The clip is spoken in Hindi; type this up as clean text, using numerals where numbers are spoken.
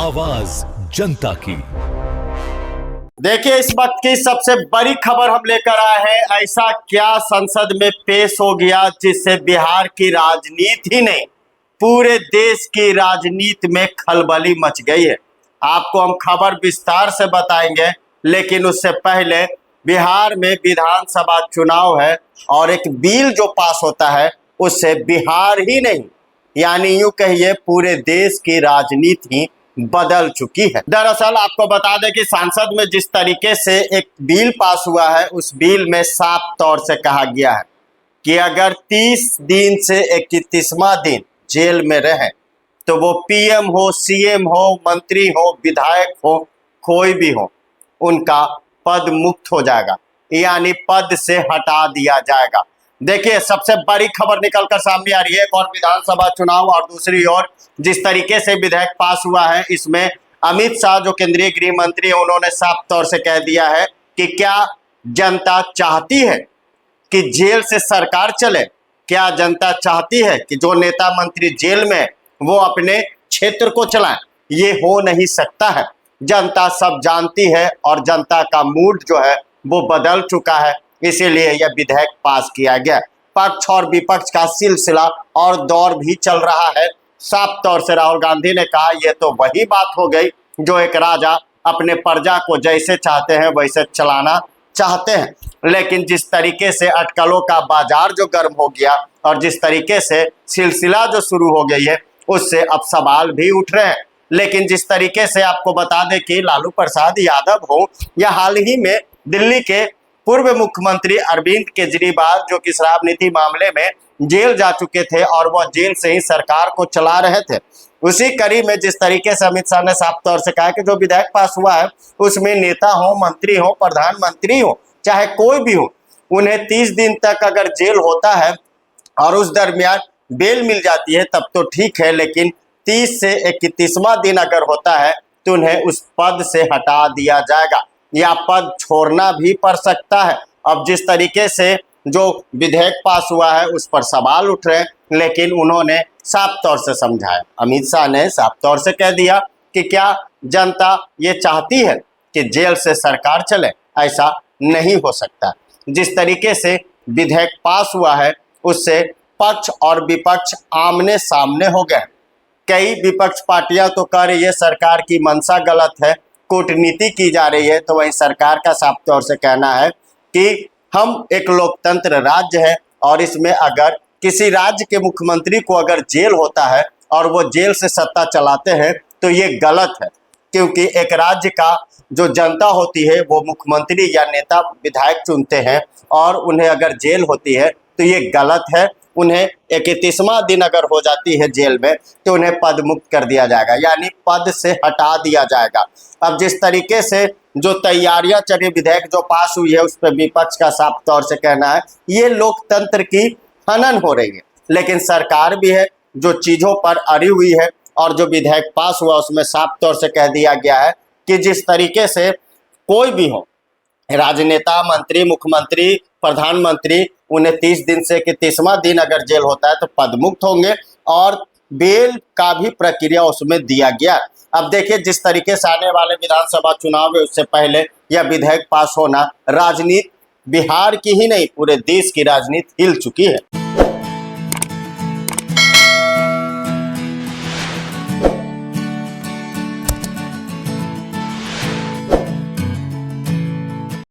आवाज जनता की। देखिए, इस वक्त की सबसे बड़ी खबर हम लेकर आए हैं। ऐसा क्या संसद में पेश हो गया जिससे बिहार की राजनीति ही नहीं, पूरे देश की राजनीति में खलबली मच गई है। आपको हम खबर विस्तार से बताएंगे, लेकिन उससे पहले बिहार में विधानसभा चुनाव है और एक बिल जो पास होता है उससे बिहार ही नहीं, यानी यूं कहिए पूरे देश की राजनीति बदल चुकी है। दरअसल आपको बता दें कि संसद में जिस तरीके से एक बिल पास हुआ है, उस बिल में साफ तौर से कहा गया है कि अगर 30 दिन से 31वां दिन जेल में रहे तो वो पीएम हो, सीएम हो, मंत्री हो, विधायक हो, कोई भी हो, उनका पद मुक्त हो जाएगा, यानी पद से हटा दिया जाएगा। देखिए, सबसे बड़ी खबर निकलकर सामने आ रही है। एक और विधानसभा चुनाव और दूसरी ओर जिस तरीके से विधेयक पास हुआ है, इसमें अमित शाह जो केंद्रीय गृह मंत्री है, उन्होंने साफ तौर से कह दिया है कि क्या जनता चाहती है कि जेल से सरकार चले? क्या जनता चाहती है कि जो नेता मंत्री जेल में वो अपने क्षेत्र को चलाएं? ये हो नहीं सकता है। जनता सब जानती है और जनता का मूड जो है वो बदल चुका है, इसीलिए यह विधेयक पास किया गया। पक्ष और विपक्ष का सिलसिला और दौर भी चल रहा है। साफ तौर से राहुल गांधी ने कहा, यह तो वही बात हो गई जो एक राजा अपने प्रजा को जैसे चाहते हैं वैसे चलाना चाहते हैं। लेकिन जिस तरीके से अटकलों का बाजार जो गर्म हो गया और जिस तरीके से सिलसिला जो शुरू हो गई है, उससे अब सवाल भी उठ रहे हैं। लेकिन जिस तरीके से आपको बता दें कि लालू प्रसाद यादव हो या हाल ही में दिल्ली के पूर्व मुख्यमंत्री अरविंद केजरीवाल, जो कि शराब नीति मामले में जेल जा चुके थे और वह जेल से ही सरकार को चला रहे थे, उसी कड़ी में जिस तरीके से अमित शाह ने साफ तौर से कहा कि जो विधेयक पास हुआ है उसमें नेता हो, मंत्री हो, प्रधानमंत्री हो, चाहे कोई भी हो, उन्हें 30 दिन तक अगर जेल होता है और उस दरमियान बेल मिल जाती है तब तो ठीक है, लेकिन 30 से 31वां दिन अगर होता है तो उन्हें उस पद से हटा दिया जाएगा या पद छोड़ना भी पड़ सकता है। अब जिस तरीके से जो विधेयक पास हुआ है उस पर सवाल उठ रहे हैं, लेकिन उन्होंने साफ तौर से समझाया। अमित शाह ने साफ तौर से कह दिया कि क्या जनता ये चाहती है कि जेल से सरकार चले? ऐसा नहीं हो सकता। जिस तरीके से विधेयक पास हुआ है उससे पक्ष और विपक्ष आमने सामने हो गए। कई विपक्ष पार्टियां तो कह रही है सरकार की मंशा गलत है, कूटनीति की जा रही है, तो वहीं सरकार का साफ तौर से कहना है कि हम एक लोकतंत्र राज्य है और इसमें अगर किसी राज्य के मुख्यमंत्री को अगर जेल होता है और वो जेल से सत्ता चलाते हैं तो ये गलत है, क्योंकि एक राज्य का जो जनता होती है वो मुख्यमंत्री या नेता विधायक चुनते हैं और उन्हें अगर जेल होती है तो ये गलत है। उन्हें 31वां दिन अगर हो जाती है जेल में तो उन्हें पद मुक्त कर दिया जाएगा, यानी पद से हटा दिया जाएगा। अब जिस तरीके से जो तैयारियां चली, विधेयक जो पास हुई है, उस पर विपक्ष का साफ तौर से कहना है ये लोकतंत्र की हनन हो रही है। लेकिन सरकार भी है जो चीज़ों पर अड़ी हुई है और जो विधेयक पास हुआ उसमें साफ तौर से कह दिया गया है कि जिस तरीके से कोई भी हो, राजनेता, मंत्री, मुख्यमंत्री, प्रधानमंत्री, उन्हें 30 दिन से 31वां दिन अगर जेल होता है तो पद मुक्त होंगे और बेल का भी प्रक्रिया उसमें दिया गया। अब देखिए, जिस तरीके से आने वाले विधानसभा चुनाव है उससे पहले यह विधेयक पास होना राजनीति बिहार की ही नहीं पूरे देश की राजनीति हिल चुकी है।